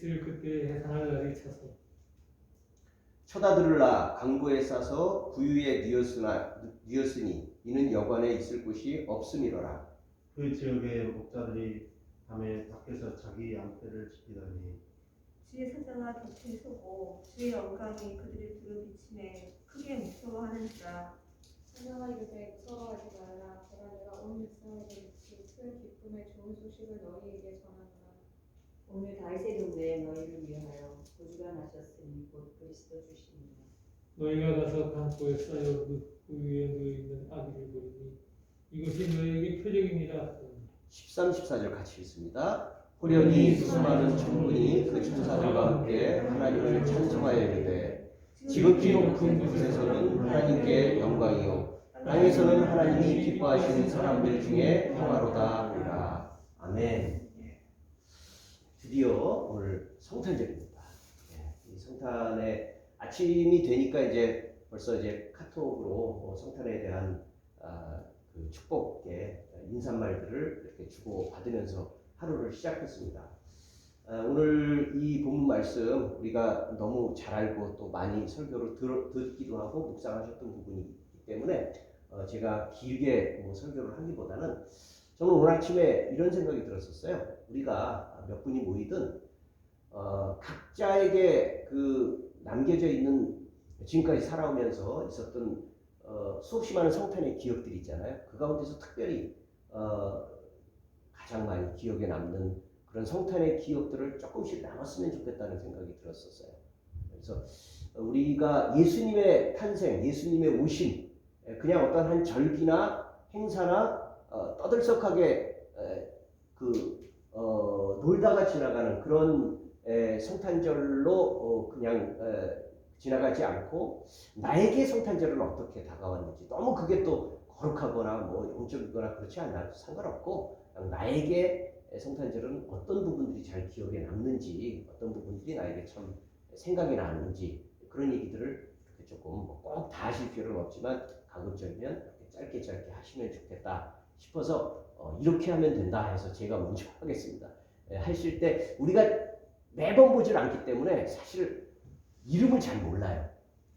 이를 그때 해산할 날이 차서 쳐다들으라 강보에 싸서 구유에 뉘었으니 이는 여관에 있을 곳이 없음이로라. 그 지역의 목자들이 밤에 밖에서 자기 양떼를 지키더니 주의 사자가 곁에 서고 주의 영광이 그들의 두루 비침에 크게 무서워하는지라. 사자가 이르되 무서워하지 말라. 제가 내가 온 이스라엘에 미칠 큰 기쁨의 좋은 소식을 너희에게 전하노라. 오늘 다윗의 동네에 너희를 위하여 구주가 나셨으니 곧 그리스도 주시니라. 너희가 가서 강보에 쌓여 그 위에 누워 있는 아기를 보리니 이것이 너희에게 표적이니라. 13, 14절 같이 읽습니다. 호련히 수많은 천군이 그 천사들과 함께 하나님을 찬송하여 이르되 지극히 높은 곳에서는 하나님께 영광이요 땅에서는 하나님이 기뻐하시는 사람들 중에 평화로다 하니라. 아멘. 드디어 오늘 성탄절입니다. 이 성탄의 아침이 되니까 이제 벌써 이제 카톡으로 성탄에 대한 그 축복의 인사말들을 이렇게 주고 받으면서 하루를 시작했습니다. 오늘 이 본문 말씀 우리가 너무 잘 알고 또 많이 설교를 듣기도 하고 묵상하셨던 부분이기 때문에 제가 길게 뭐 설교를 하기보다는 저는 오늘 아침에 이런 생각이 들었었어요. 우리가 몇 분이 모이든 각자에게 그 남겨져 있는 지금까지 살아오면서 있었던 수없이 많은 성탄의 기억들이 있잖아요. 그 가운데서 특별히 가장 많이 기억에 남는 그런 성탄의 기억들을 조금씩 나눴으면 좋겠다는 생각이 들었었어요. 그래서 우리가 예수님의 탄생, 예수님의 오심, 그냥 어떤 한 절기나 행사나 떠들썩하게 놀다가 지나가는 그런 성탄절로 그냥 지나가지 않고 나에게 성탄절은 어떻게 다가왔는지, 너무 그게 또 거룩하거나 뭐 영적이거나 그렇지 않아도 상관없고 나에게 성탄절은 어떤 부분들이 잘 기억에 남는지, 어떤 부분들이 나에게 참 생각이 나는지, 그런 얘기들을 조금 꼭 다 하실 필요는 없지만 가급적이면 짧게 하시면 좋겠다 싶어서 이렇게 하면 된다 해서 제가 먼저 하겠습니다. 하실 때 우리가 매번 보질 않기 때문에 사실 이름을 잘 몰라요.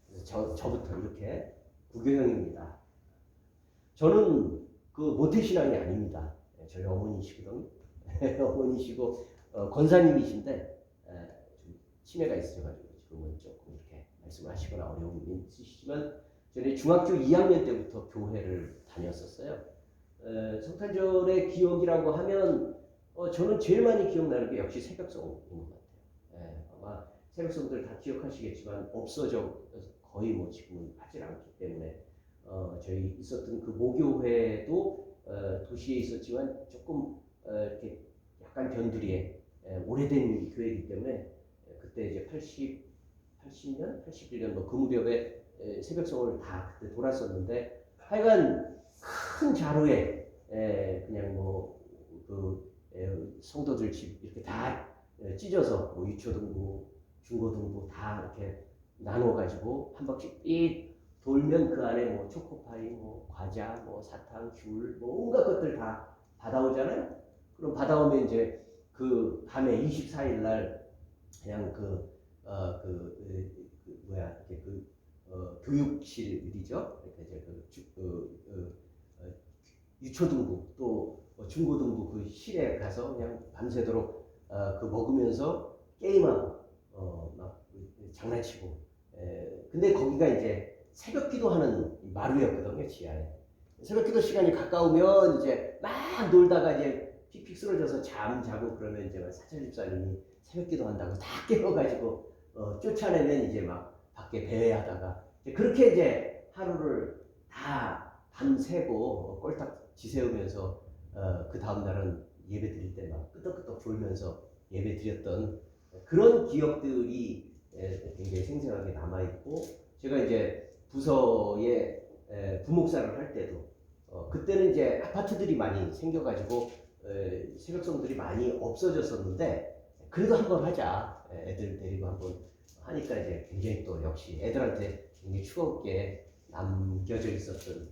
그래서 저부터 이렇게 구교형입니다. 저는 그 모태신앙이 아닙니다. 저희 어머니시거든요. 어머니시고 권사님이신데 좀 치매가 있으셔가지고 지금은 조금 이렇게 말씀하시거나 어려움이 있으시지만 저는 중학교 2학년 때부터 교회를 다녔었어요. 성탄절의 기억이라고 하면 저는 제일 많이 기억나는 게 역시 새벽송인 것 같아요. 아마 새벽송들 다 기억하시겠지만 없어져 거의 뭐 지금은 하질 않기 때문에 저희 있었던 그 모교회도 도시에 있었지만 조금 이렇게 약간 변두리에 오래된 교회이기 때문에 그때 이제 80년, 81년 뭐 그 무렵에 새벽송을 다 그때 돌았었는데 하여간 큰 자루에 그냥 뭐 그 성도들 집 이렇게 다 찢어서 뭐 유초등부, 중고등부 다 이렇게 나눠가지고 한 바퀴 삐 돌면 그 안에 뭐 초코파이, 뭐 과자, 뭐 사탕, 귤, 뭐 온갖 것들 다 받아오잖아요. 그럼 받아오면 이제 그 밤에 24일 날 그냥 교육실이죠. 이제 유초등부 또 중고등부 그 실에 가서 그냥 밤새도록 그 먹으면서 게임하고 막 장난치고. 근데 거기가 이제 새벽기도 하는 마루였거든요, 지하에. 새벽기도 시간이 가까우면 이제 막 놀다가 이제 픽픽 쓰러져서 잠 자고 그러면 이제 사찰집사님이 새벽기도 한다고 다 깨워가지고 쫓아내면 이제 막 밖에 배회하다가 그렇게 이제 하루를 다 밤새고 꼴딱 지새우면서 그 다음 날은 예배 드릴 때 막 끄덕끄덕 졸면서 예배 드렸던 그런 기억들이 굉장히 생생하게 남아있고, 제가 이제 부서에 부목사를 할 때도 그때는 이제 아파트들이 많이 생겨가지고 새벽송들이 많이 없어졌었는데 그래도 한번 하자, 애들 데리고 한번 하니까 이제 굉장히 또 역시 애들한테 굉장히 추억게 남겨져 있었던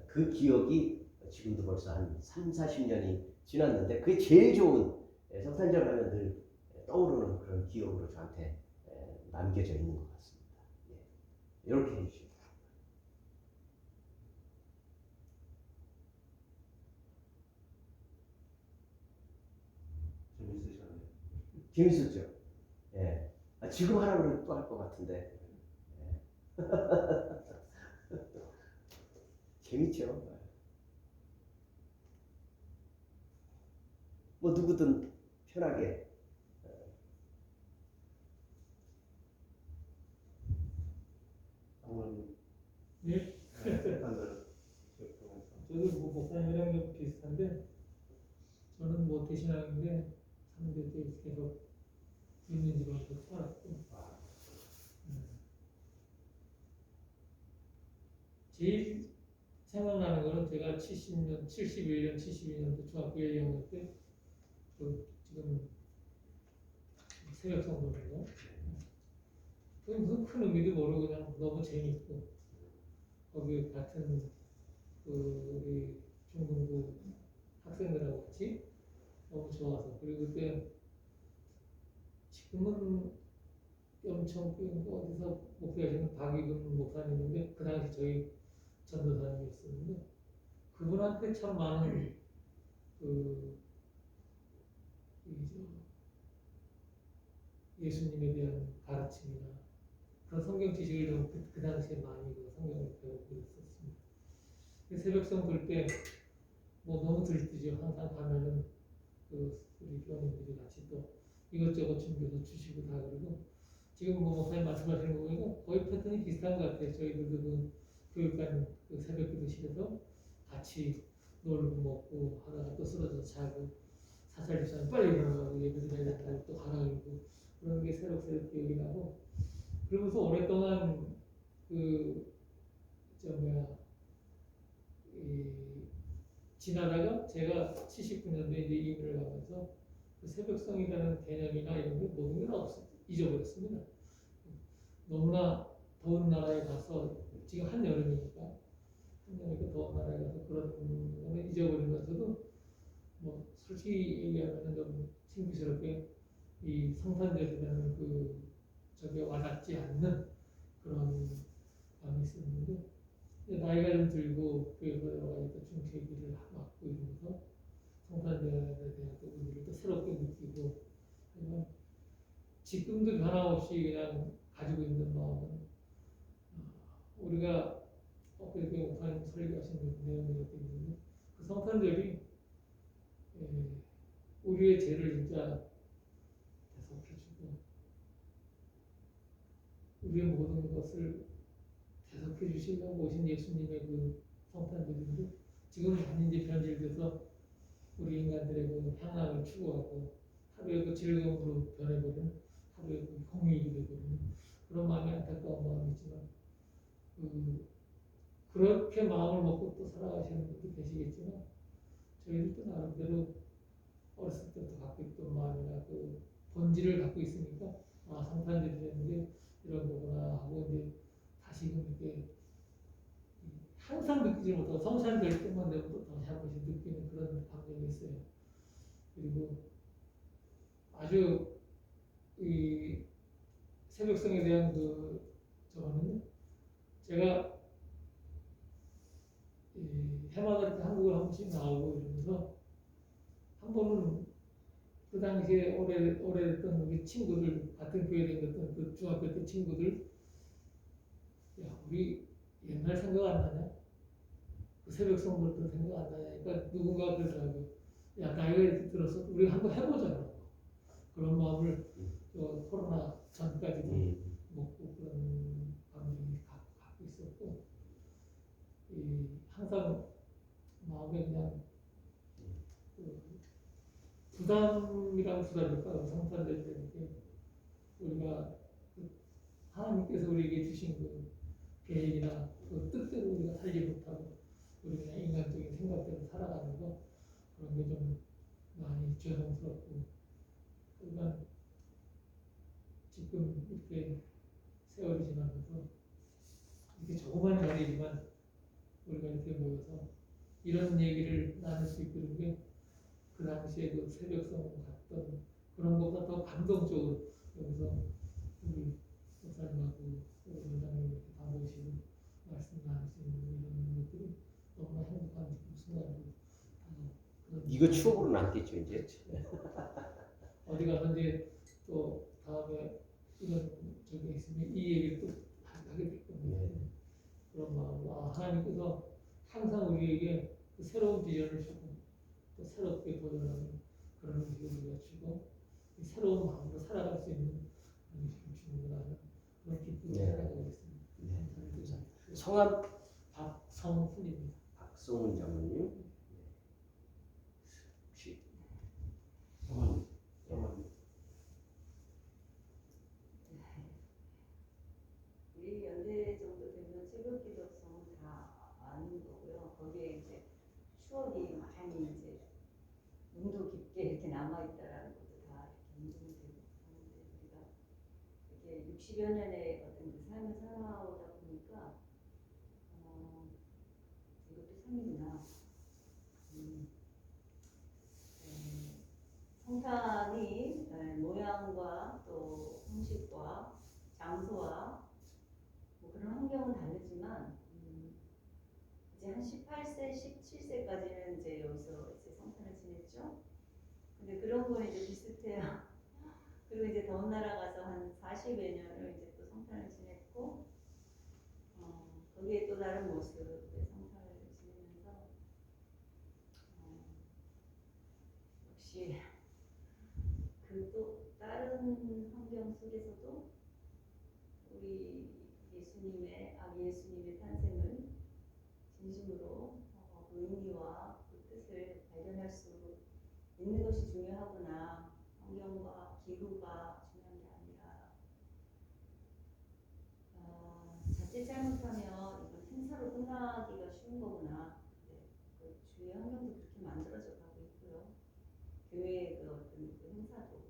그 기억이 지금도 벌써 한 30, 40년이 지났는데 그게 제일 좋은 성탄절 하면 늘 떠오르는 그런 기억으로 저한테 남겨져 있는 것 같습니다. 예. 이렇게 해주시면 재밌으셨네요. 재밌었죠. 예. 지금 하라 그러면 또 할 것 같은데. 예. 재밌죠. 뭐 누구든 편하게. 장로님 예? 생각들 기억하면서 저도 뭐 목사님이랑 비슷한데 저는 뭐 대신하는데 3대 때 계속 있는 집안에서 살았고 제일 생각나는 거는 제가 70년, 71년, 72년도 중학교 1학년 때 지금 새벽 성도인가? 그게 무슨 큰 의미도 모르고 그냥 너무 재밌고 거기 같은 우리 중등부 학생들하고 같이 너무 좋아서 그리고 그때 지금은 엄청 어디서 목회하시는 박이근 목사님인데 그 당시 저희 전도사님이 있었는데 그분한테 참 많은 예수님에 대한 가르침이나 그런 성경 지식을 좀 그 당시에 많이 성경을 배우고 있었습니다. 새벽성 돌 때 뭐 너무 들뜨죠. 항상 가면은 우리 교원님들이 같이 또 이것저것 준비해서 주시고 다 그러고 지금 뭐 목사님 말씀하시는 거 보니까 거의 패턴이 비슷한 것 같아요. 저희들도 교육관 새벽 기도실에서 같이 놀고 먹고 하다가 또 쓰러져서 자고 사찰 집사님 빨리 일어나고 예배 드려야 된다고 또 가라 그러고 그런 게 새록새록 기억이 나고 그러면서 오랫동안 지나다가 제가 79년도에 이제 이민을 가면서 새벽성이라는 개념이나 이런 게 모든 게 다 잊어버렸습니다. 너무나 더운 나라에 가서 지금 한여름이니까 더운 나라에 가서 그런 거는 잊어버리면서도 뭐 솔직히 얘기하면 좀 창피스럽게 이 성탄절이라는 저게 와닿지 않는 그런 마음이 있었는데 나이가 좀 들고 그래서 여러 가지 또 중세기를 맡고 이러면서 성탄절에 대한 또 의미를 또 새롭게 느끼고 하지만 지금도 변함없이 그냥 가지고 있는 마음은 우리가 엊그저께 목사님 설교하신 내용이 있는데 그 성탄절이 우리의 죄를 진짜 대속해주고 우리의 모든 것을 대속해 주시려고 오신 예수님의 그 성탄절인데 지금 많이 이제 변질돼서 우리 인간들의 그 향락을 추구하고 하루의 그 즐거움으로 변해버리는 하루의 그 공익이 되버리는 그런 마음이 안타까운 마음이지만 그렇게 마음을 먹고 또 살아가시는 분도 계시겠지만 저희들도 나름대로 어렸을 때부터 갖고 있던 마음이나 그 본질을 갖고 있으니까 성탄절이라는 게 이런 거구나 하고 이제 다시금 이렇게 항상 느끼지 못하고 성탄절 때만 되면 또 다시 한 번씩 느끼는 그런 감정이 있어요. 그리고 아주 이 새벽성에 대한 저거는 제가 해마다 한국을 한 번씩 나오고 이러면서 한 번은 그 당시에 오래됐던 우리 친구들 같은 교회에 다녔던 그 중학교 때 친구들 야 우리 옛날 생각 안 나냐? 그 새벽 성도들 생각 안 나냐? 그러니까 누군가 그러더라고요. 야 나이가 이렇게 들어서 우리 한번 해보자. 그런 마음을 코로나 전까지도 먹고 그런 감정이 갖고 있었고 항상 마음에 그냥 부담이란 부담일까? 성탄절 때 우리가 하나님께서 우리에게 주신 그 계획이나 그 뜻대로 우리가 살지 못하고 우리 그냥 인간적인 생각대로 살아가는 거 그런 게 좀 많이 죄송스럽고 하지만 지금 이렇게 세월이 지나면서 이렇게 조그만 자리지만 우리가 이렇게 모여서 이런 얘기를 나눌 수 있고 이런 게 그 당시에 그 새벽성 같던 그런 것보다 더 감동적으로 여기서 우리 목사님하고 원장님 이렇게 다 모시고 말씀 나눌 수 있는 이런 것들이 너무나 행복한 순간이고 이거 추억으로 남겠죠 이제. 어디 가서 이제 또 다음에 이런 저기 있으면 이 얘기를 또 하게 될 겁니다. 네. 그런 마음으로 하나님께서 항상 우리에게 그 새로운 비전을 주고 또 새롭게 도전하는 그런 음식을 우리가 주고 이 새로운 마음으로 살아갈 수 있는 그런 음식을 주는구나 하는 그런 기쁨을 네. 가지고 있습니다. 네. 감사를 드립니다. 성함 박성훈입니다. 박성훈 장로님. 혹시 성함 우리 연대 정도 되면 새벽기도성은 다 아는 거고요. 거기에 이제 추억이 많이 이제 눈도 깊게 이렇게 남아있다라는 것도 다 이렇게 인정이 되고 하는데 우리가 이렇게 60여 년의 어떤 그 삶을 살아오다 보니까 이것도 삶이구나. 성탄이 모양과 또 형식과 장소와 뭐 그런 환경은 다르지만 이제 한 18세, 17세까지는 이제 여기서 이제 성탄을 지냈죠. 근데 그런 거 이제 비슷해요. 그리고 이제 더운 나라 가서 한 40여 년을 이제 또 성탄을 지냈고 거기에 또 다른 모습의 성탄을 지내면서 역시 그 또 다른 환경 속에서도 우리 예수님의 아기 예수님의 탄생을 진심으로 그 의미와 그 뜻을 발견할 수 있는 것이 중요하구나. 환경과 기후가 중요한 게 아니라 자칫 잘못하면 이건 행사로 끝나기가 쉬운 거구나. 네, 그 주의 환경도 그렇게 만들어져 가고 있고요. 교회의 그 어떤 그 행사도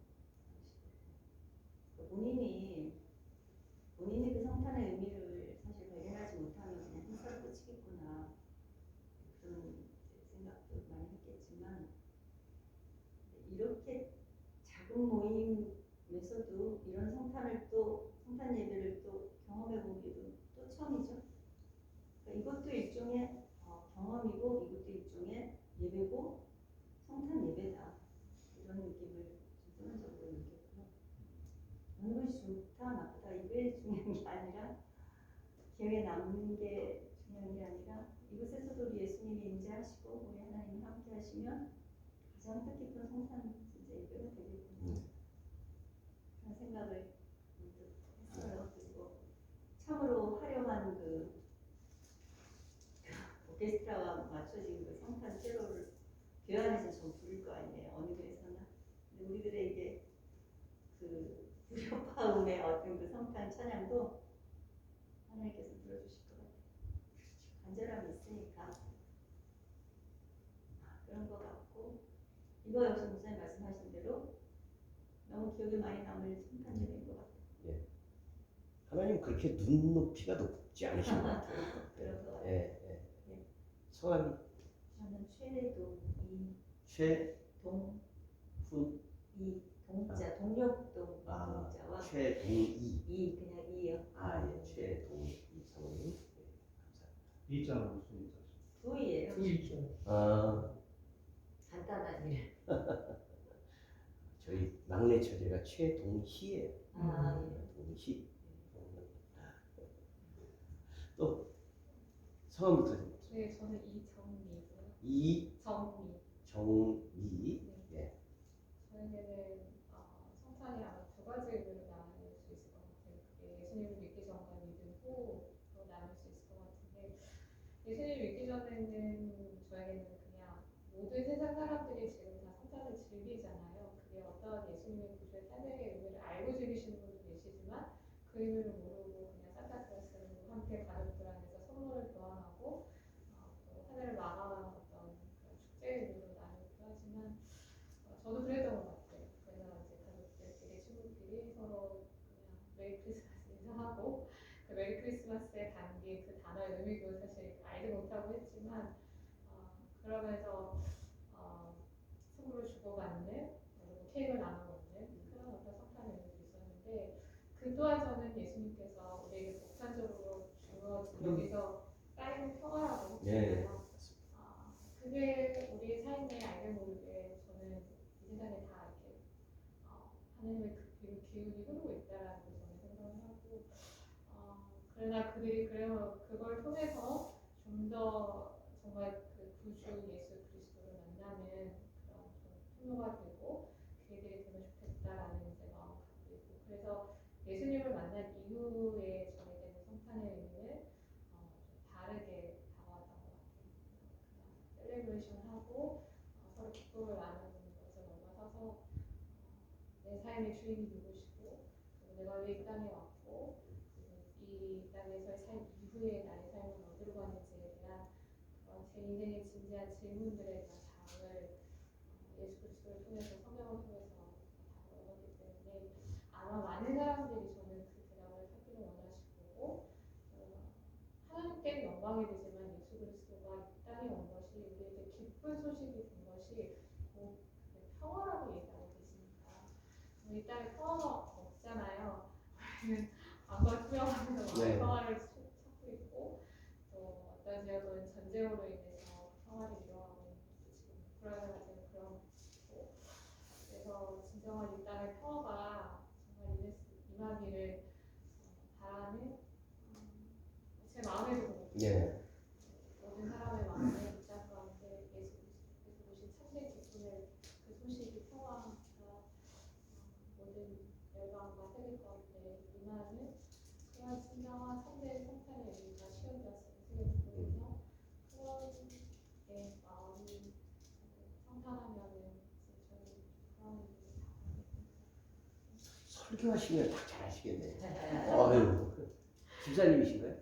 본인이 그 성탄의 의미를 사실 발견하지 못하면 그냥 행사로 끝이겠구나 그런 생각도 많이 했겠지만 이렇게 작은 모임에서도 이런 성탄을 또 성탄 예배를 또 경험해 보기도 또 처음이죠. 그러니까 이것도 일종의 경험이고 이것도 일종의 예배고 성탄 예배다 이런 느낌을 전반적으로 느꼈고요. 어느 것이 좋다 나쁘다 이게 중요한 게 아니라 기억에 남는 게 중요한 게 아니라 이곳에서도 우리 예수님이 임재하시고 우리 하나님이 함께 하시면 가장 뜻깊은 성탄 진짜 예배가 되겠구나 그런 생각을 했어요. 그리고 참으로 화려한 그 오케스트라와 맞춰진 그 성탄 캐롤을 교회 안에서 좀 부를 거 아니에요. 어느 교회에서나. 근데 우리들에게 그 불협화음의 어떤 그 성탄 찬양도 하나님께서 들어주실 것 같아요. 간절함이 있으니까 그런 것 같고 이거 역시 목사님 말씀하신 대로 너무 기억에 많이 남을 성탄 예배인 것 같아요. 예. 하나님 그렇게 눈높이가 높지 않으신 것 같아요. 그런 것 같아요. 예, 예. 성함이 저는 최동이 최훈 동자 동력동 아, 동자와 최동이 이 그냥 이요. 예, 최동이 사모님. 네, 감사합니다. 이자는 무슨 이자죠? 두이예요. 두 있죠. 간단한 일. 저희 막내 처제가 최동희예요. 예. 동희. 또 성함부터 좀. 네, 저는 이정미고요. 이정미. 네. 저에게는 성탄이 아마 두 가지 의미로 나눌 수 있을 것 같아요. 그게 예수님을 믿기 전과 믿음 후로 나눌 수 있을 것 같은데 예수님을 믿기 전에는 저에게는 그냥 모든 세상 사람들이 지금 다 성탄을 즐기잖아요. 그게 어떤 예수님의 구주의 탄생의 의미를 알고 즐기시는 분도 계시지만 그 의미를 모르고 그냥 산타클로스로 함께 가족들 안에서 선물을 교환하고 또 하늘을 마감하는 어떤 그런 축제의 의미로 나누기도 하지만 저도 그랬던 것 같아요. 그래서 이제 가족들끼리 친구끼리 서로 그냥 메리 크리스마스 인사하고 그 메리 크리스마스에 담긴 그 단어의 의미도 사실 알지 못하고 했지만 그러면서 선물을 주고받는 그리고 케이크를 나눠 먹는 그 또한 저는 예수님께서 우리에게 복찬적으로 주어진 여기서 쌓이는 평화라고 네. 했잖아요. 그게 우리의 삶에 알게 모르게 저는 이 세상에 다 이렇게 하나님의 그 기운이 흐르고 있다라는 걸 저는 생각을 하고 그러나 그들이 그걸 통해서 좀 더 정말 그 구주 예수 그리스도를 만나는 그런 좀 통로가 되고 그들이 되면 좋겠다라는 제 마음을 갖고 있고 그래서 예수님을 만난 이후에 전해되는 성탄의 의미는 좀 다르게 다가왔던 것 같아요. 그냥 셀레브레이션 하고 서로 기쁨을 나누는 것을 넘어서서 내 삶의 주인이 누구시고 그리고 내가 왜 이 땅에 왔고 이 땅에서의 삶 이후에 나의 삶을 어디로 가는지에 대한 그런 제 인생의 진지한 질문들에 대한 답을 예수 그리스도를 통해서 성경을 통해서 답을 얻었기 때문에 아마 많은 사람들이 저는 그 대답을 찾기를 원하실 거고 하나님께는 영광이 되지만 예수 그리스도가 이 땅에 온 것이 우리에게 기쁜 소식이 된 것이 곧 평화라고 얘기하고 계십니다. 이 땅에 평화가 없잖아요. 안과 투명하면서 네. 평화를 찾고 있고 또 어떤 지역은 전쟁으로 인해서 평화를 잃어가고 있는 지금 우크라이나 같은 그런 곳이고 그래서 진정한 이 땅의 평화가 정말 임하기를 바라는 제 마음에도 그렇고 네. 모든 사람의 마음에 입장 가운데 예수 그리스도께서 오신 참된 기쁨의 그 소식이 평화가 모든 열방과 세계 가운데 임하는 그런 진정한 참된 성탄의 의미가 시현되었으면 생각해보면서 그런 마음이 성탄하면은 저는 그런 의미를 담았습니다. 설교하시면 다 잘하시겠네. 어휴. 집사님이신가요?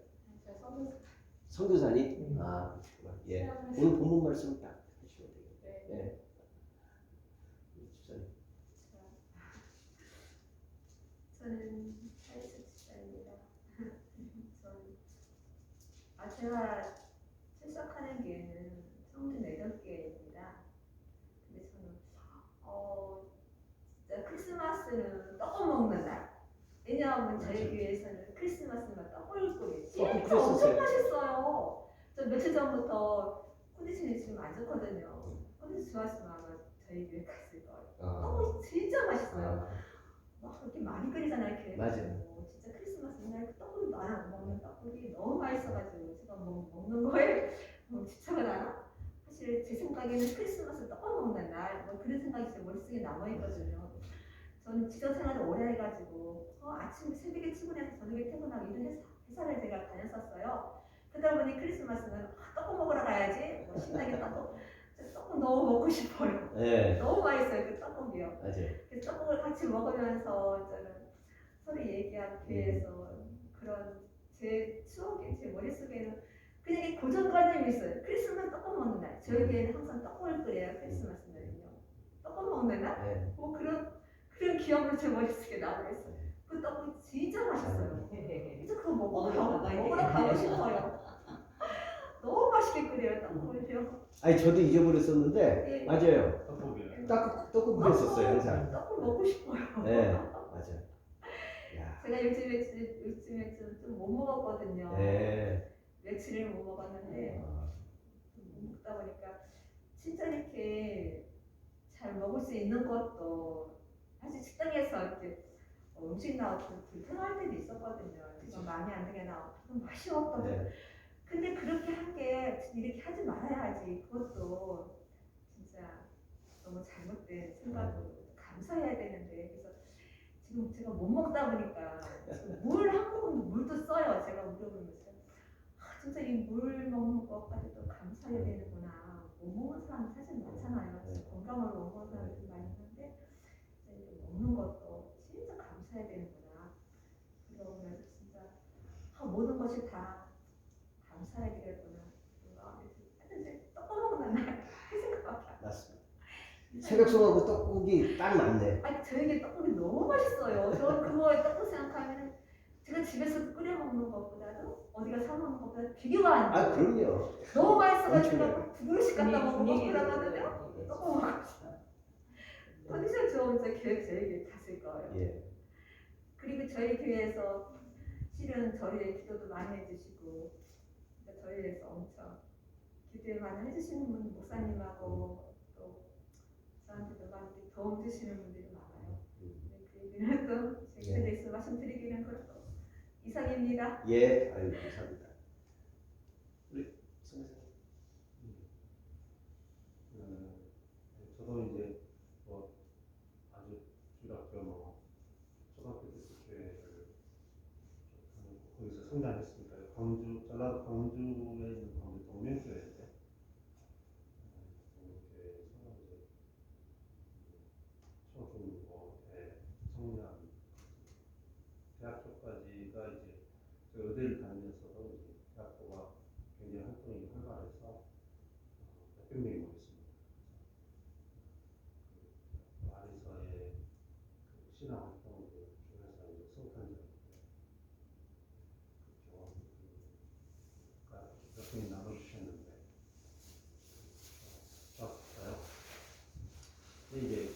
제가 성도 선교사님? 아, 그렇구나. 예. 오늘 본문 말씀 딱 하시면 되겠네요. 예. 집사님. 저는 하이스 집사입니다. 제가 출석하는 교회는 성준 8개입니다. 근데 저는 진짜 크리스마스는 떡을 먹는 날. 왜냐하면 저희 교회에서는 크리스마스만 떡을 끓여요. 진짜 엄청 맛있어요. 저 며칠 전부터 컨디션이 지금 안 좋거든요. 컨디션 좋았으면 아마 저희 교회 갔을 거예요. 떡이 진짜 맛있어요. 막 그렇게 많이 끓이잖아요, 교회. 맞아요. 진짜 크리스마스 날 떡을 많이 먹는 떡국이 너무 맛있어가지고 제가 먹는 거에 집착을 하나? 사실 제 생각에는 크리스마스 떡을 먹는 날, 그런 생각이 제 머릿속에 남아있거든요. 저는 직장 생활을 오래 해가지고 아침 새벽에 출근해서 저녁에 퇴근하고 이런 회사를 제가 다녔었어요. 그러다 보니 크리스마스는 떡국 먹으러 가야지. 신나게 떡국 너무 먹고 싶어요. 네. 너무 맛있어요, 그 떡국이요. 맞아요. 그래서 떡국을 같이 먹으면서 저는 서로 얘기하고 교회에서 그런 제 추억이 제 머릿속에는 그냥 이 고정관념이 있어요. 크리스마스 떡국 먹는 날. 저희 교회는 항상 떡국을 끓여요, 크리스마스 날은요. 떡국 먹는 날? 네. 그런 기억으로 제 머릿속에 남아있어요. 그 떡국 진짜 맛있어요. 진짜 그거 먹으러 가고 싶어요. 너무 맛있게 끓여요, 떡국을요. 아니, 저도 잊어버렸었는데, 예. 맞아요. 떡국이요. 떡국 그랬었어요, 항상. 떡국 먹고 싶어요. 네, 맞아요. 야. 제가 요즘에 좀 못 먹었거든요. 네. 며칠을 못 먹었는데 못 먹다 보니까 진짜 이렇게 잘 먹을 수 있는 것도 사실 식당에서 이렇게 음식 나오고 불편할 때도 있었거든요. 좀 마음에 안 드게 나오고 맛이 없거든. 네. 근데 그렇게 한 게 이렇게 하지 말아야지. 그것도 진짜 너무 잘못된 생각으로 감사해야 되는데 그래서 지금 제가 못 먹다 보니까 물 한 모금 물도 써요. 제가 물어보면서 진짜 이 물 먹는 것까지도 감사해야 되는구나. 못 먹는 사람 사실 많잖아요. 진짜 건강으로 못 먹는 사람이 많이 있는데 먹는 것도 진짜 감사해야 되는구나. 그러면서 진짜 모든 것이 다 감사해야 되겠구나. 하여튼 떡 먹는 날 그 생각밖에 안 나요. 맞습니다. 새벽송하고 떡국이 딱 맞네. 아니 저에게 떡국이 너무 맛있어요. 저 그거에 떡국 생각하면 제가 집에서 끓여 먹는 것보다도 어디가 사 먹는 것보다 비교가 안 돼요. 아, 그럼요. 너무 맛있어가지고 엄청나요. 두 그릇씩 갖다 먹고 그러거든요. 떡국 먹고 컨디션 좋으면 저 계획 저에게 갔을 거예요. 예. 그리고 저희 교회에서 실은 저희의 기도도 많이 해주시고, 그러니까 저희에 대해서 엄청 기도에 많이 해주시는 분, 목사님하고 또 저한테도 많이 이렇게 도움 주시는 분들이 많아요. 네, 그 얘기는 또 제가 예. 대해서 말씀드리기는 그렇고 이상입니다. 예, 아유 감사합니다. 우리 선생님. 저도 이제 뭐 아주 중학교 뭐 초등학교 때부터 교회를 다니고 거기서 성장했으니까 광주 전라도 광주에 있는 광주 동명교회인데 동명교회에서 이제 초중고 대 청년 대학교까지가 이제 그 의대를 다니면서도 이제 대학교가 굉장히 활동이 활발해서 몇백 명이 모였습니다. 그 안에서의 그 신앙 활동 중에서 이제 성탄절 그 경험 몇 분이 나눠주셨는데 좋았어요. 근데 이제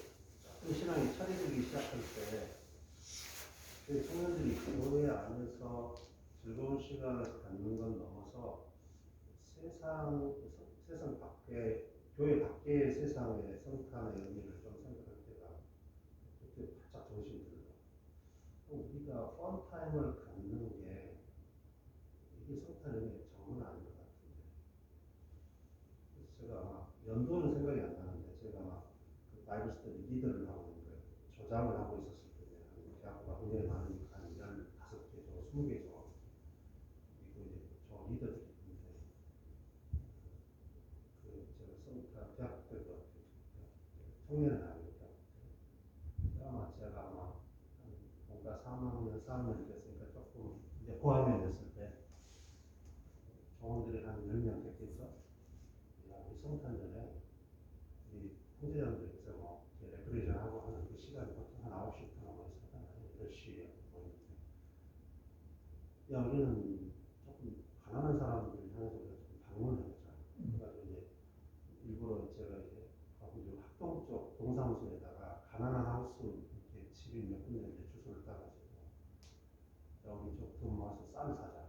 조금 신앙이 차려지기 시작할 때 그 청년들이 교회 안에서 즐거운 시간을 갖는 건 넘어서 세상 밖에 교회 밖의 세상의 성탄의 의미를 좀 생각할 때가 그때 바짝 정신이 들더라고요. 우리가 펀타임을 갖는 게 이게 성탄의 정은 아닌 것 같은데 그래서 제가 아마 연도는 생각이 안 나는데 제가 아마 그 바이블 스터디 리더를 하고 있는 거예요. 조장을 하고 있었을 때에 대학교가 굉장히 많으니까 한 15개 조, 20개 조 그리고 이제 조 리더들이 있는데 그 제가 성탄 대학 때도 청년을 하고 있다. 아마 제가 아마 뭔가 3학년, 4학년 됐으니까 조금 이제 고학년 됐을 때 조원들이 한 10명 객해서 야, 우리 성탄절에 우리 형제자매들께서 뭐 레크레이션 하고 하는 그 시간이 보통 한 9시부터 모여서 하잖아요. 10시에 모이는데 야, 우리는 조금 가난한 사람들 향해서 우리가 좀 방문을 해보자. 그래가지고 이제 일부러 제가 이제 광주 학동 쪽 동사무소에다가 가난한 하우스 이렇게 집이 몇 군데 주소를 따가지고 여기 좀 돈 모아서 쌀 사자.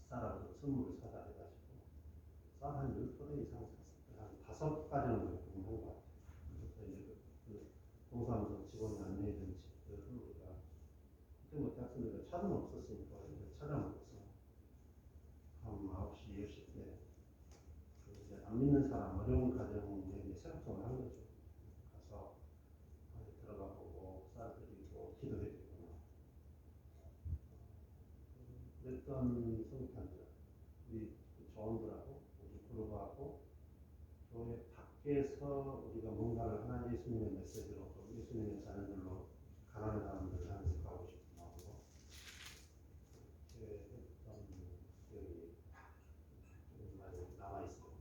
쌀하고 선물을 사자 해가지고 쌀 한 10포대 이상 샀어요. 한 5가지는 한것 같아요. 그래서 이제 그 동사무소 직원이 안내해준 집들을 우리가 그때 뭐 대학생들이 차는 없었으니까 찾아먹어서 한 9시, 10시 때 이제 안 믿는 사람, 어려운 가정에 이제 세탁통을 한 거죠. 가서 안에 들어가 보고 쌀 드리고 기도해드리고 그랬던 성탄절 우리 조원들하고 우리 그룹하고 교회 밖에서 우리가 뭔가를 하나 예수님의 메시지로 또 예수님의 자녀들로 가난한 사람들을 향해서 가고 싶은 마음으로 그렇게 했던 기억이 좀 많이 남아있어요.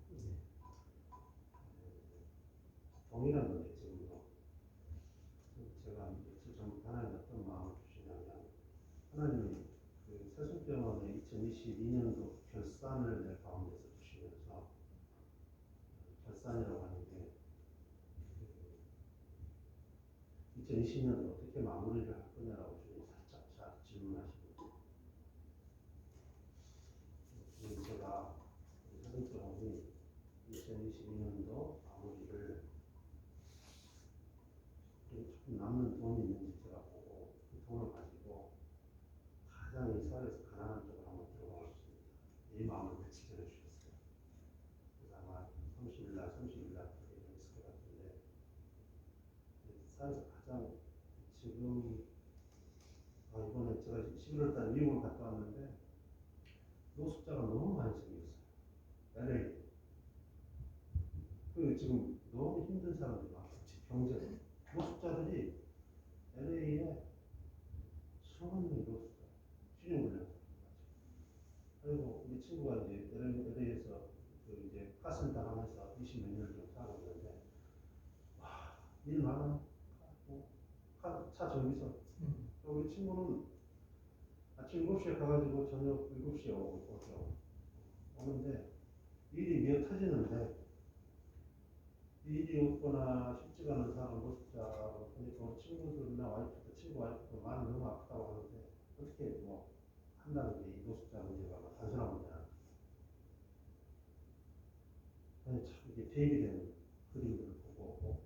동일한 건데 지금도 제가 며칠 전부터 하나님 어떤 마음을 주시냐면 하나님이 그 세순병원의 2022년도 결산을 내 가운데서 주시면서 결산이라고 하는 게 2020년도 어떻게 마무리를 할 거냐라고 주님 살짝 질문하시거든요. 제가 세순병원이 2022년도 마무리를 조금 남는 돈이 있는지 제가 보고 그 돈을 가지고 가장 이 사회에서 가난한 쪽으로 한번 들어가고 싶습니다. 이 마음을 며칠 전에 주셨어요. 그래서 아마 30일날 그게 있을 것 같은데 사회에서 가장 지금 이번에 제가 11월달에 미국을 갔다 왔는데 노숙자가 너무 많이 생겼어요. LA. 그 지금 너무 힘든 사람들이 많아요. 경제 노숙자들이 LA에 수만 명이 노숙자 수준 걸려서 그리고 우리 친구가 이제 LA에서 그 이제 카센터 하면서 20몇 년을 좀 살고 있는데 와, 일 많아. 차 정비서. 우리 친구는 아침 7시에 가가지고 저녁 7시에 오는데 일이 미어 터지는데 일이 없거나 쉽지가 않은 사람 노숙자로 보니까 우리 친구들이나 와이프도 친구 와이프도 마음이 너무 아프다고 하는데 어떻게 뭐 한다는 게 이 노숙자 문제가 뭐 단순한 문제야. 아니 참 이게 대비되는 그림들을 보고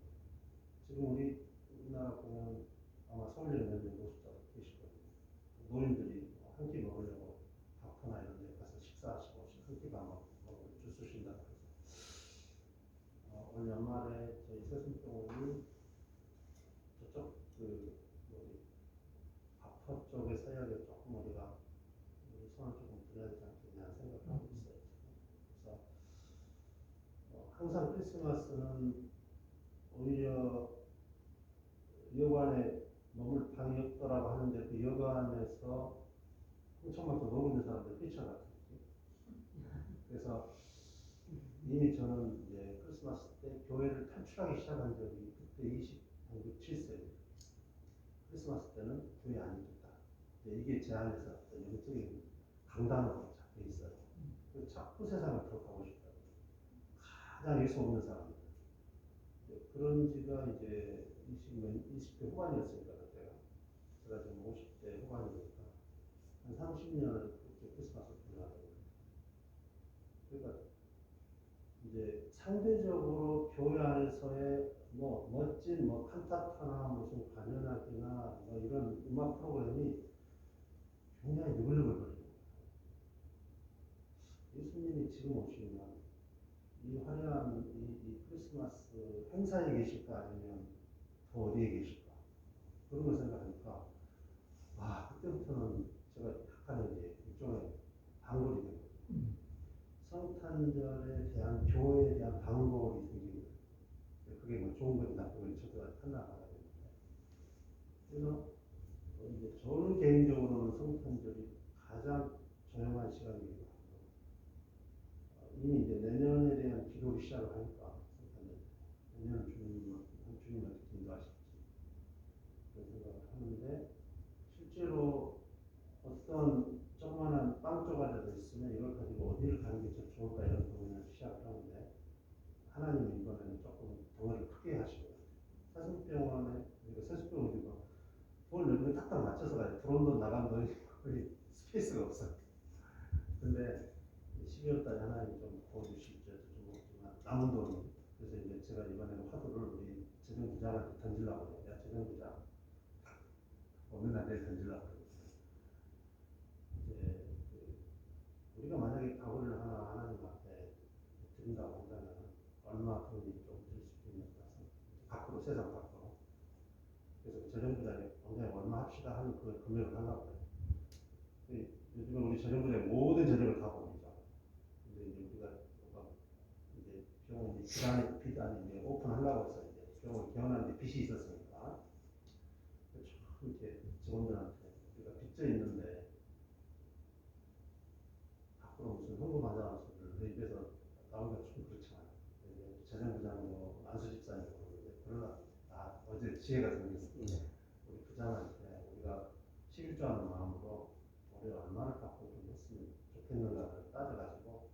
지금 우리나라 보면 아마 서울에 있는 노숙자도 계실 거예요. 노인들이 한 끼 먹으려고 밥터나 이런 데 가서 식사하시고 한 끼만 먹을 줄 쓰신다 그래서 올 연말에 저희 세순병원이 저쪽 그 뭐지 밥터 쪽에 서야게 조금 우리가 우리 손을 조금 들여야 되지 않겠냐 생각을 하고 있어요. 그래서 항상 크리스마스는 오히려 여관에 머물 방이 없더라고 하는데 그 여관에서 엄청나게 놀고 있는 사람들 뛰쳐나갔지. 그래서 이미 저는 이제 크리스마스 때 교회를 탈출하기 시작한 적이 그때 27세. 크리스마스 때는 교회 안 있겠다. 이게 제 안에서 어떤 영적인 강단으로 잡혀 있어요. 그래서 자꾸 세상을 들어가고 싶다. 가장 예수 없는 사람. 그런 지가 이제 20대 후반이었으니까 그때가. 제가 지금 50대 후반이니까 한 30년을 그렇게 크리스마스를 보내왔거든요. 그러니까 이제 상대적으로 교회 안에서의 뭐 멋진 뭐 칸타타나 무슨 관현악기나 뭐 이런 음악 프로그램이 굉장히 느글느글거리는 거예요. 예수님이 지금 오시면 이 화려한 이 크리스마스 행사에 계실까 아니면 더 어디에 계실까 그런 걸 생각하니까 그때부터는 제가 약간의 이제 일종의 반골이 된 거죠. 성탄절에 대한 교회에 대한 반골이 생기는 거예요. 그게 뭐 좋은 건지 나쁜 건지 저도 판단하게 되는데 그래서 이제 저는 개인적으로는 성탄절이 가장 조용한 시간이기도 하고 이미 이제 내년에 대한 기도를 시작을 하니까 내년 주님 어떻게 인도하실지 그런 생각을 하는데 실제로 어떤 조그마한 빵 조각이라도 있으면 이걸 가지고 어디를 가는 게 더 좋을까 이런 고민을 시작을 하는데 하나님이 이번에는 조금 덩어리를 크게 하시고 세순병원에 세순병원이고 돈을 여기에 딱딱 맞춰서 가야 돼. 들어온 돈 나간 돈이 거의 스페이스가 없어. 근데 12월 달에 하나님 좀 도와주실지 좀 모르지만 남은 돈 그래서 이제 제가 이번에는 화두를 우리 재정부장한테 던지려고 해요. 야 재정부장 오늘 날에 던지려고 해요. 이제 우리가 만약에 각오를 하나님 앞에 드린다고 한다면 얼마 돈이 좀 들 수 있는지 밖으로 세상 밖으로 그래서 재정부장이 굉장히 얼마 합시다 하는 그 금액을 하려고 해요. 요즘에 우리 재정부장이 모든 재정을 다 보니까 근데 이제 우리가 이제 병원 비단이 이제 오픈하려고 해서 이제 병원 개원하는데 빚이 있었으니까 참 이렇게 직원들한테 우리가 빚져 있는데 밖으로 무슨 홍보하자는 소리를 내 입에서 나오기가 좀 그렇잖아요. 재정부장도 안수 집사님 그러는데 그러나 어제 지혜가 생겼어요. 우리 부장한테 우리가 11조 하는 마음으로 우리 얼마를 갖고 좀 했으면 좋겠는가를 따져가지고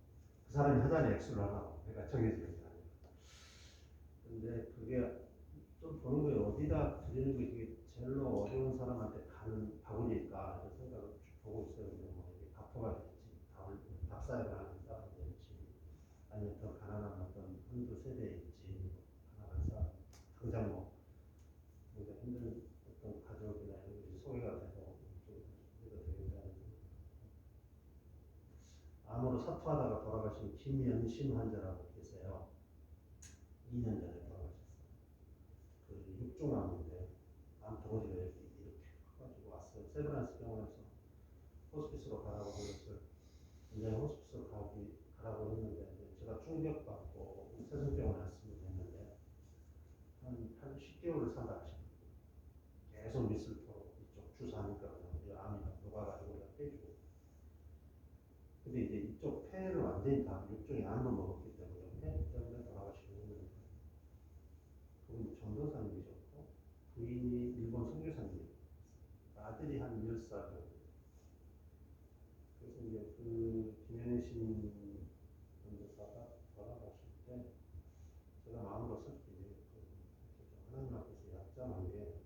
그 사람이 하자는 액수를 하라고 내가 정해지는 게 아니에요. 근데 그게 좀 보는 거예요. 어디다 드리는 게 이게 제일로 어려운 사람한테 가는 바구니일까 이런 생각을 쭉 보고 있어요. 뭐 이게 밥터가 될지 밥사역을 하는 사람이 될지 아니면 더 가난한 어떤 한두 세대일지 가난한 사람 당장 뭐 우리가 힘든 어떤 가족이나 이런 것이 소외가 되고 좀 소외가 되는데 암으로 사투하다가 돌아가신 김연심 환자라고 계세요. 2년 전에 돌아가셨어요. 그 육종암인데 암 덩어리가 이렇게 커가지고 왔어요. 세브란스 병원에서 호스피스로 가라고 한 것을 굉장히 호스피스로 가라고 했는데 제가 충격받고 세순병원에 왔으면 됐는데 한 10개월을 산다 하시더라고요. 계속 미슬토로 이쪽 주사하니까 그냥 암이 녹아가지고 그냥 빼주고 근데 이제 이쪽 폐를 완전히 다 육종이 암을 먹었기 때문에 폐 때문에 돌아가시고 있는데 그분이 전도사님이셨고 부인이 일본 선교사님이었어요. 아들이 한 10살 정도. 그래서 이제 그 김현신 전도사가 돌아가실 때 제가 마음으로 슬프게 하나님 앞에서 약점한 게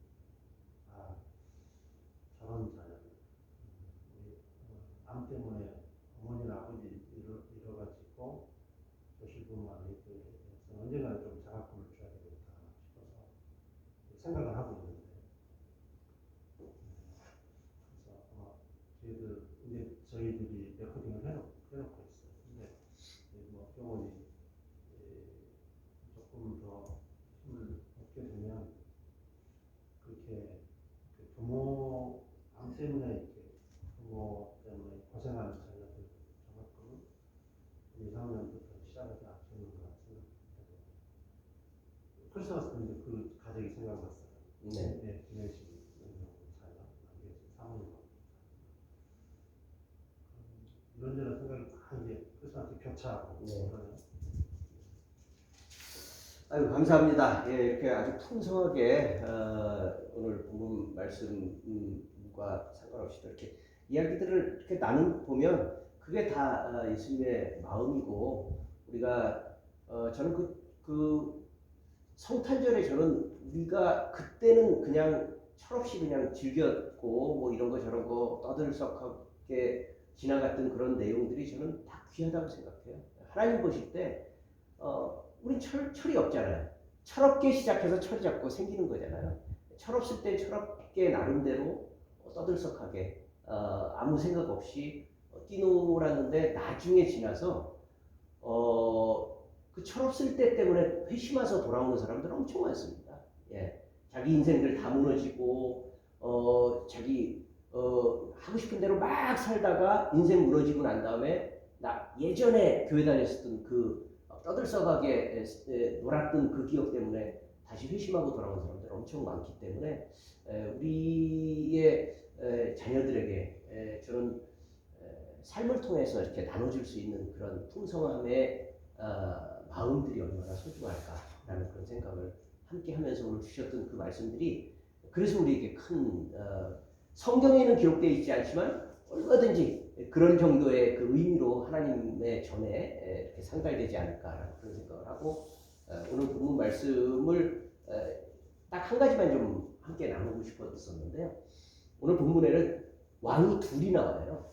때문에 이렇게 부모 때문에 고생하는 자녀들 저만큼은 2, 3년부터 시작하지 않겠는 것 같은 크리스마스 때 이제 그 가족이 생각났어요. 네. 네, 김혜식 자녀, 남겨진 사모님. 이런저런 생각이 다 이제 크리스마스 교차하고 네. 그러네요. 아유 감사합니다. 예, 이렇게 아주 풍성하게 오늘 본문 말씀과 상관없이 이렇게 이야기들을 이렇게 나누 보면 그게 다 예수님의 마음이고 우리가 저는 그 성탄절에 저는 우리가 그때는 그냥 철없이 그냥 즐겼고 뭐 이런 거 저런 거 떠들썩하게 지나갔던 그런 내용들이 저는 다 귀하다고 생각해요. 하나님 보실 때 우린 철이 없잖아요. 철없게 시작해서 철 잡고 생기는 거잖아요. 철없을 때 철없게 나름대로 떠들썩하게 아무 생각 없이 뛰놀았는데 나중에 지나서 그 철없을 때 때문에 회심해서 돌아오는 사람들 엄청 많습니다. 예, 자기 인생들 다 무너지고 자기 하고 싶은 대로 막 살다가 인생 무너지고 난 다음에 나 예전에 교회 다녔었던 그 떠들썩하게 놀았던 그 기억 때문에 다시 회심하고 돌아오는 사람들 엄청 많기 때문에 우리의 자녀들에게 저는 삶을 통해서 이렇게 나눠줄 수 있는 그런 풍성함의 마음들이 얼마나 소중할까라는 그런 생각을 함께 하면서 오늘 주셨던 그 말씀들이 그래서 우리에게 큰 성경에는 기록되어 있지 않지만 얼마든지 그런 정도의 그 의미로 하나님의 전에 이렇게 상달되지 않을까라는 그런 생각을 하고 오늘 본문 말씀을 딱 한 가지만 좀 함께 나누고 싶었었는데요. 오늘 본문에는 왕이 둘이 나와요.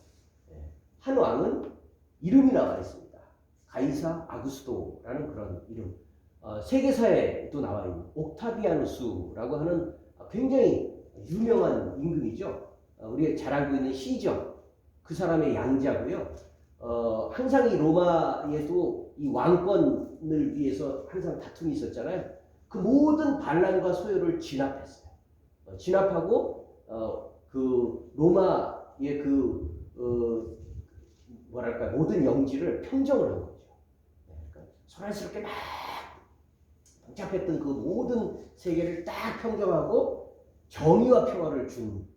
한 왕은 이름이 나와 있습니다. 가이사 아구스도라는 그런 이름. 세계사에도 나와 있는 옥타비아누스라고 하는 굉장히 유명한 임금이죠. 우리가 잘 알고 있는 시저 그 사람의 양자고요. 항상 이 로마에도 이 왕권을 위해서 항상 다툼이 있었잖아요. 그 모든 반란과 소요를 진압했어요. 진압하고 그 로마의 그 뭐랄까 모든 영지를 평정을 한 거죠. 그러니까 소란스럽게 막 복잡했던 그 모든 세계를 딱 평정하고 정의와 평화를 준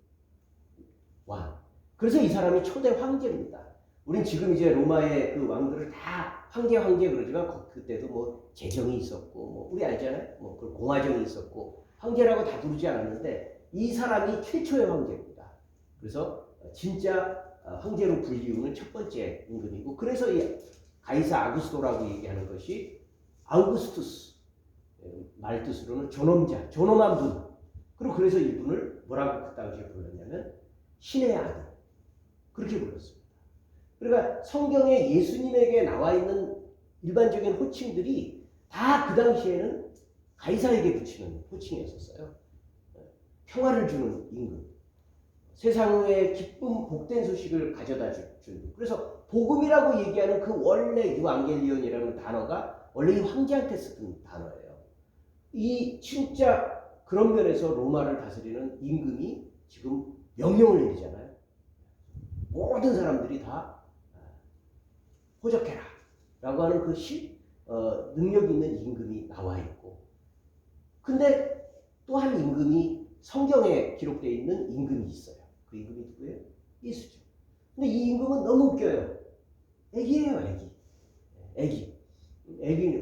왕. 그래서 이 사람이 초대 황제입니다. 우린 지금 이제 로마의 그 왕들을 다 황제 그러지만 그때도 뭐 제정이 있었고 뭐 우리 알잖아요. 뭐 그 공화정이 있었고 황제라고 다 부르지 않았는데 이 사람이 최초의 황제입니다. 그래서 진짜 황제로 불리우는 첫 번째 임금이고 그래서 이 가이사 아구스도라고 얘기하는 것이 아우구스투스 말 뜻으로는 존엄자, 존엄한 분. 그리고 그래서 이분을 뭐라고 그 당시에 불렀냐면 신의 아들 그렇게 불렀습니다. 그러니까 성경에 예수님에게 나와 있는 일반적인 호칭들이 다 그 당시에는 가이사에게 붙이는 호칭이었었어요. 평화를 주는 임금, 세상에 기쁨 복된 소식을 가져다 준. 그래서 복음이라고 얘기하는 그 원래 유앙겔리온이라는 단어가 원래 이 황제한테 쓰던 단어예요. 이 진짜 그런 면에서 로마를 다스리는 임금이 지금 명령을 내리잖아요. 모든 사람들이 다 호적해라 라고 하는 그 능력 있는 임금이 나와 있고 근데 또 한 임금이 성경에 기록되어 있는 임금이 있어요. 그 임금이 누구예요? 예수죠. 근데 이 임금은 너무 웃겨요. 애기예요, 애기.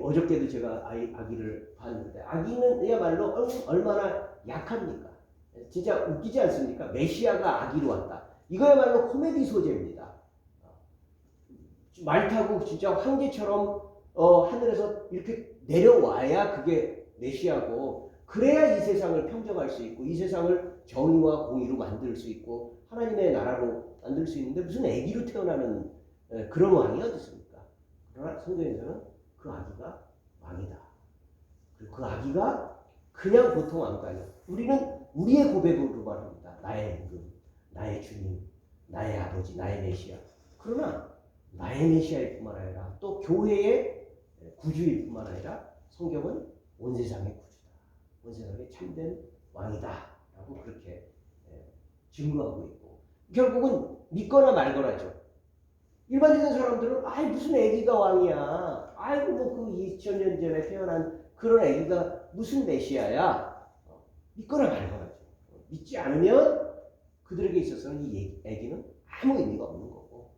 어저께도 제가 아기를 봤는데 아기는야말로 얼마나 약합니까? 진짜 웃기지 않습니까? 메시아가 아기로 왔다. 이거야말로 코미디 소재입니다. 말 타고 진짜 황제처럼 하늘에서 이렇게 내려와야 그게 메시아고 그래야 이 세상을 평정할 수 있고 이 세상을 정의와 공의로 만들 수 있고 하나님의 나라로 만들 수 있는데 무슨 아기로 태어나는 그런 왕이 어디 있습니까? 그러나 성경에서는 그 아기가 왕이다. 그리고 그 아기가 그냥 보통 왕도 아니야. 우리는 우리의 고백으로 말합니다. 나의 임금, 나의 주님, 나의 아버지, 나의 메시아. 그러나 나의 메시아일 뿐만 아니라 또 교회의 구주일 뿐만 아니라 성경은 온 세상의 구주다. 온 세상의 참된 왕이다. 라고 그렇게 증거하고 있고 결국은 믿거나 말거나죠. 일반적인 사람들은 아이 무슨 아기가 왕이야. 아이고 뭐 그 2000년 전에 태어난 그런 아기가 무슨 메시아야. 믿거나 말거나죠. 믿지 않으면 그들에게 있어서는 이 아기는 아무 의미가 없는 거고.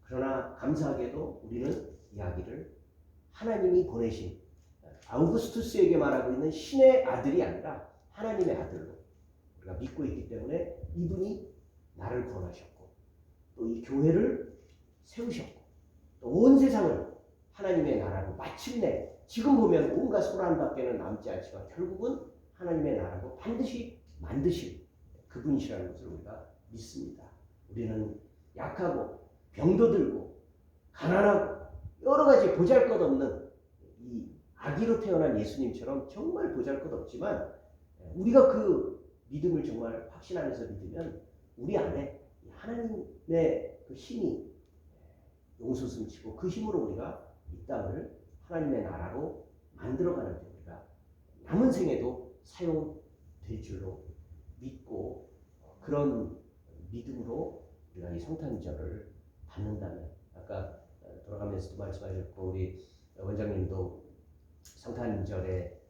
그러나 감사하게도 우리는 이 아기를 하나님이 보내신 아우구스투스에게 말하고 있는 신의 아들이 아니라 하나님의 아들로 우리가 믿고 있기 때문에 이분이 나를 구원하셨고 또 이 교회를 세우셨고 또 온 세상을 하나님의 나라로 마침내 지금 보면 온갖 소란밖에는 남지 않지만 결국은 하나님의 나라로 반드시 만드실 그분이시라는 것을 우리가 믿습니다. 우리는 약하고 병도 들고 가난하고 여러 가지 보잘것없는 이 아기로 태어난 예수님처럼 정말 보잘것없지만 우리가 그 믿음을 정말 확신하면서 믿으면 우리 안에 하나님의 그 힘이 용솟음치고 그 힘으로 우리가 이 땅을 하나님의 나라로 만들어가는 데 우리가 남은 생에도 사용될 줄로 믿고 그런 믿음으로 우리가 이 성탄절을 받는다면 아까 돌아가면서도 말씀하셨고 우리 원장님도 성탄절에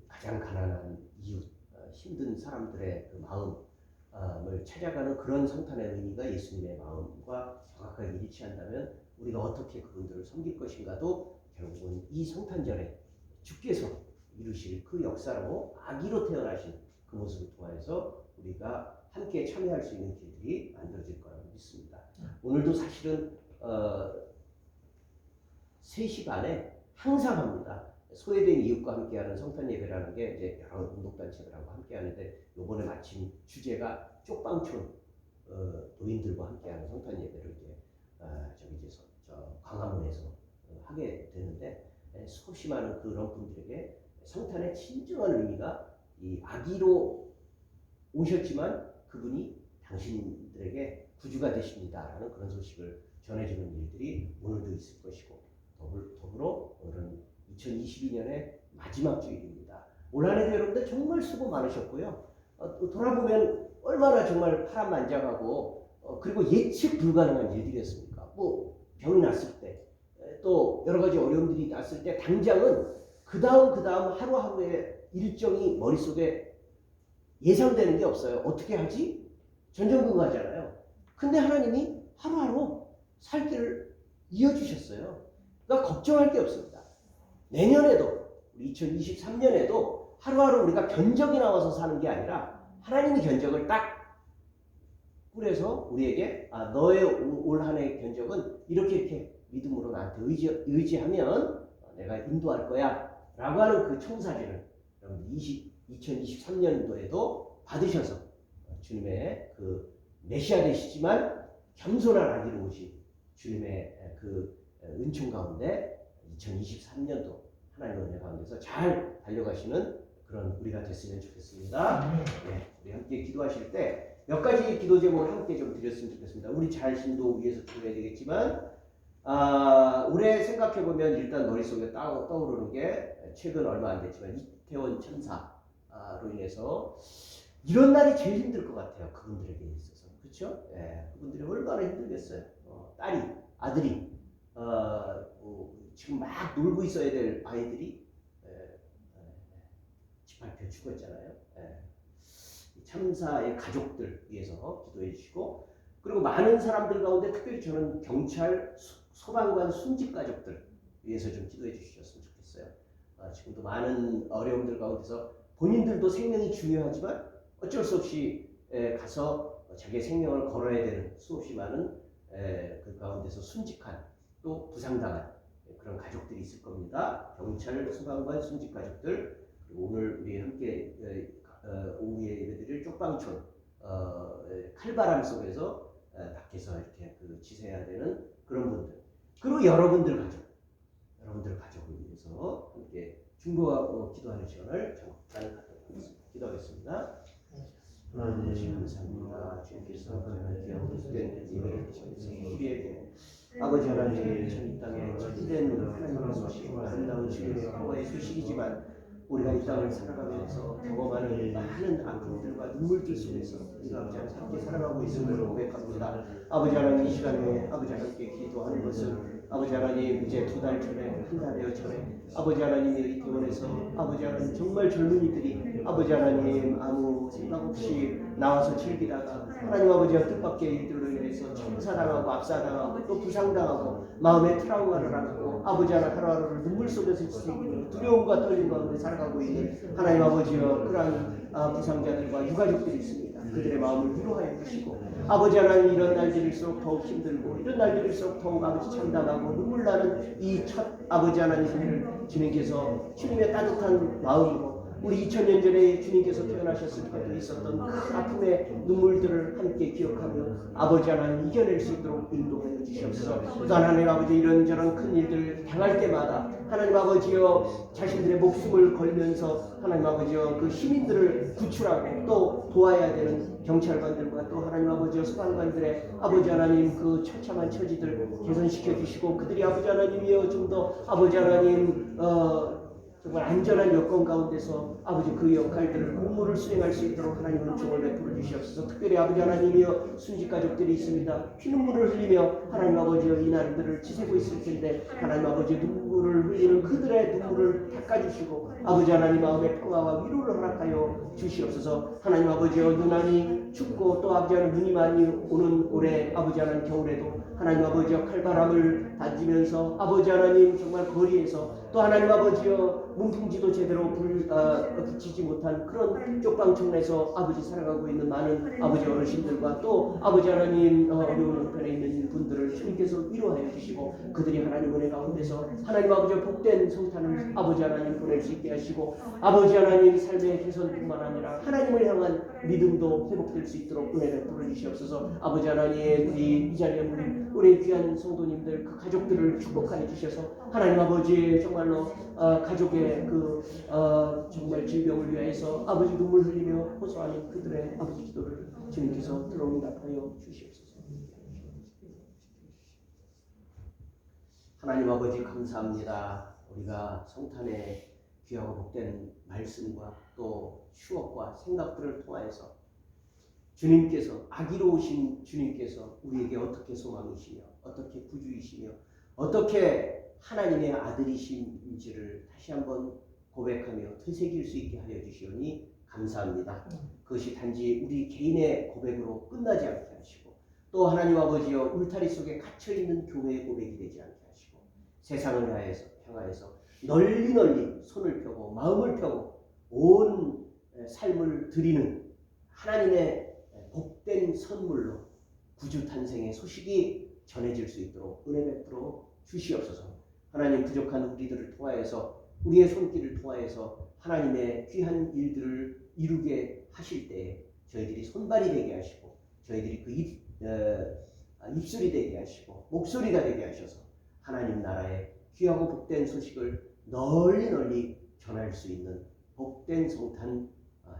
가장 가난한 이웃 힘든 사람들의 그 마음을 찾아가는 그런 성탄의 의미가 예수님의 마음과 정확하게 일치한다면 우리가 어떻게 그분들을 섬길 것인가도 결국은 이 성탄절에 주께서 이루실 그 역사로 아기로 태어나신 그 모습을 통해서 우리가 함께 참여할 수 있는 길들이 만들어질 거라고 믿습니다. 오늘도 사실은 3시 반에 항상 합니다. 소외된 이웃과 함께하는 성탄 예배라는 게 이제 여러 운동단체들하고 함께하는데 이번에 마침 주제가 쪽방촌 노인들과 함께하는 성탄 예배를 이제 광화문에서 하게 되는데 수없이 많은 그런 분들에게 성탄의 진정한 의미가 이 아기로 오셨지만 그분이 당신들에게 구주가 되십니다라는 그런 소식을 전해주는 일들이 오늘도 있을 것이고 더불어 오늘은 2022년의 마지막 주일입니다. 올 한해도 여러분들 정말 수고 많으셨고요. 돌아보면 얼마나 정말 파란만장하고 그리고 예측 불가능한 일들이었습니까? 뭐 병이 났을 때 또 여러 가지 어려움들이 났을 때 당장은 그 다음 하루하루의 일정이 머릿속에 예상되는 게 없어요. 어떻게 하지? 전전긍긍하잖아요. 근데 하나님이 하루하루 살 길을 이어주셨어요. 그러니까 걱정할 게 없습니다. 내년에도 우리 2023년에도 하루하루 우리가 견적이 나와서 사는 게 아니라 하나님이 견적을 딱 꾸려서 우리에게 너의 올 한해의 견적은 이렇게 믿음으로 나한테 의지하면 내가 인도할 거야 라고 하는 그 청사진을 여러분 2023년도에도 받으셔서 주님의 그 메시아 되시지만 겸손한 아기로 오신 주님의 그 은총 가운데 2023년도 하나님의 은혜 가운데서 잘 달려가시는 그런 우리가 됐으면 좋겠습니다. 네, 우리 함께 기도하실 때 몇 가지 기도 제목을 함께 좀 드렸으면 좋겠습니다. 우리 자신도 위해서 기도해야 되겠지만 올해 생각해보면 일단 머릿속에 떠오르는 게 최근 얼마 안 됐지만 이태원 참사로 인해서 이런 날이 제일 힘들 것 같아요. 그분들에게 있어서. 그렇죠? 예, 그분들이 얼마나 힘들겠어요. 아들이 지금 막 놀고 있어야 될 아이들이 짓밟혀 죽었잖아요. 참사의 가족들 위해서 기도해 주시고 그리고 많은 사람들 가운데 특별히 저는 경찰, 소방관 순직 가족들 위해서 좀 기도해 주셨으면 좋겠어요. 지금도 많은 어려움들 가운데서 본인들도 생명이 중요하지만 어쩔 수 없이 가서 자기의 생명을 걸어야 되는 수없이 많은 그 가운데서 순직한 또 부상당한 그런 가족들이 있을 겁니다. 경찰, 소방관, 순직 가족들 그리고 오늘 우리 함께 오후에 예배드릴 쪽방촌 칼바람 속에서 밖에서 이렇게 그 지새야 되는 그런 분들 그리고 여러분들 가족을 위해서 함께 중보하고 기도하는 시간을 잠깐 갖도록 하겠습니다. 기도하겠습니다. 하나님 감사합니다. 주님께서 기억된 예배를 드시면서 우리에게 아버지 하나님 이 땅에 참된 하나님의 소식 아름다운 주님의 구원의 소식이지만 우리가 이 땅을 살아가면서 경험하는 많은 아픔들과 눈물들 속에서 우리가 아버지 하나님 함께 살아가고 있음을 고백합니다. 아버지 하나님 이 시간에 아버지 하나님께 기도하는 것은 아버지 하나님 이제 2달 전에 1달여 전에 아버지 하나님의 이 병원에서 아버지 하나님 정말 젊은이들이 아버지 하나님 아무 생각 없이 나와서 즐기다가 하나님 아버지와 뜻밖의 일들로 인해서 참사당하고 압사당하고 또 부상당하고 마음의 트라우마를 안고 아버지 하루하루를 눈물 속에서 지새기고 두려움과 떨림 가운데 살아가고 있는 하나님 아버지여 그러한 부상자들과 유가족들이 있습니다. 그들의 마음을 위로하여 주시고 아버지 하나님 이런 날들일수록 더욱 힘들고 이런 날들일수록 더욱 아버지 참담하고 눈물 나는 이 첫 아버지 하나님을 주님께서 주님의 따뜻한 마음으로 우리 2000년 전에 주님께서 태어나셨을 때도 있었던 그 아픔의 눈물들을 함께 기억하며 아버지 하나님 이겨낼 수 있도록 인도하여 주시옵소서. 또 하나님 아버지 이런저런 큰 일들 당할 때마다 하나님 아버지여 자신들의 목숨을 걸면서 하나님 아버지여 그 시민들을 구출하고 또 도와야 되는 경찰관들과 또 하나님 아버지여 소방관들의 아버지 하나님 그 처참한 처지들 개선시켜 주시고 그들이 아버지 하나님이여 좀 더 아버지 하나님 정말 안전한 여건 가운데서 아버지 그 역할들을 공무를 수행할 수 있도록 하나님은 종을 베풀어 주시옵소서. 특별히 아버지 하나님이여 순직 가족들이 있습니다. 피눈물을 흘리며 하나님 아버지여 이 날들을 지새고 있을 텐데 하나님 아버지 눈물을 흘리는 그들의 눈물을 닦아주시고 아버지 하나님 마음의 평화와 위로를 허락하여 주시옵소서. 하나님 아버지여 유난히 춥고 또 아버지 하나님 눈이 많이 오는 올해 아버지 하나님 겨울에도 하나님 아버지여 칼바람을 단지면서 아버지 하나님 정말 거리에서 또 하나님 아버지여 문풍지도 제대로 붙이지 못한 그런 쪽방촌에서 아버지 살아가고 있는 많은 아버지 어르신들과 또 아버지 하나님 어려운 형편에 있는 분들을 주님께서 위로하여 주시고 그들이 하나님 은혜 가운데서 하나님 아버지의 복된 성탄을 아버지 하나님 보낼 수 있게 하시고 아버지 하나님 삶의 개선뿐만 아니라 하나님을 향한 믿음도 회복될 수 있도록 은혜를 베풀어 주시옵소서. 아버지 하나님 우리 이 자리에 우리 귀한 성도님들 그 가족들을 축복하여 주셔서 하나님 아버지 정말로 가족의 그 정말 질병을 위하여서 아버지 눈물 흘리며 호소하는 그들의 아버지 기도를 주님께서 들어응답하여 주시옵소서. 하나님 아버지 감사합니다. 우리가 성탄의 귀하고 복된 말씀과 또 추억과 생각들을 통하여서 주님께서 아기로우신 주님께서 우리에게 어떻게 소망이시며 어떻게 구주이시며 어떻게 하나님의 아들이신지를 다시 한번 고백하며 되새길 수 있게 하여 주시오니 감사합니다. 그것이 단지 우리 개인의 고백으로 끝나지 않게 하시고 또 하나님 아버지여 울타리 속에 갇혀있는 교회의 고백이 되지 않게 하시고 세상을 향하여서 널리 손을 펴고 마음을 펴고 온 삶을 드리는 하나님의 복된 선물로 구주 탄생의 소식이 전해질 수 있도록 은혜 베풀어 주시옵소서. 하나님 부족한 우리들을 통하여서 우리의 손길을 통하여서 하나님의 귀한 일들을 이루게 하실 때에 저희들이 손발이 되게 하시고 저희들이 그 입술이 되게 하시고 목소리가 되게 하셔서 하나님 나라의 귀하고 복된 소식을 널리 전할 수 있는 복된 성탄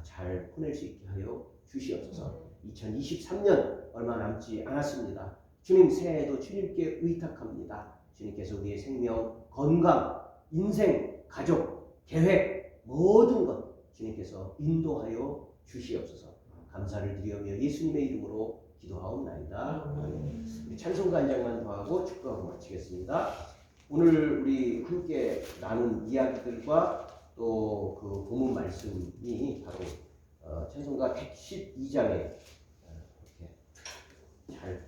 잘 보낼 수 있게 하여 주시옵소서. 2023년 얼마 남지 않았습니다. 주님 새해에도 주님께 의탁합니다. 주님께서 우리의 생명, 건강, 인생, 가족, 계획 모든 것 주님께서 인도하여 주시옵소서. 감사를 드리며 예수님의 이름으로 기도하옵나이다. 우리 찬송가 한 장만 더 하고 축도하고 마치겠습니다. 오늘 우리 함께 나눈 이야기들과 또 그 본문 말씀이 바로 찬송가 112장에 이렇게 잘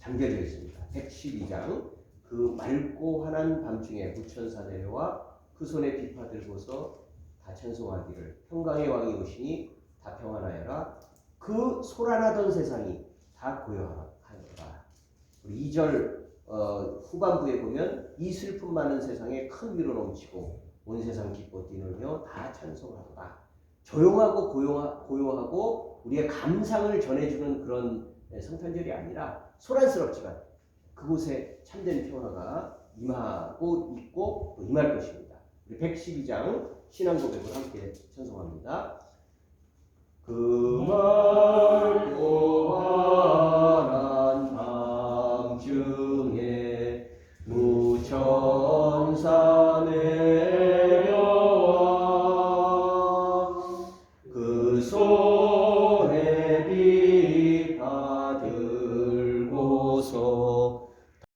담겨져 있습니다. 112장 그 맑고 환한 밤중에 무천사 내려와 그 손에 비파 들고서 다 찬송하기를 평강의 왕이 오시니 다 평안하여라 그 소란하던 세상이 다 고요하여라. 우리 2절 후반부에 보면 이 슬픔 많은 세상에 큰 위로 넘치고 온 세상 기뻐 뛰놀며 다 찬송하도다. 조용하고 고요하고 우리의 감상을 전해주는 그런 성탄절이 아니라 소란스럽지만 그곳에 참된 평화가 임하고 있고 또 임할 것입니다. 우리 112장 신앙 고백을 함께 찬송합니다. 그 맑고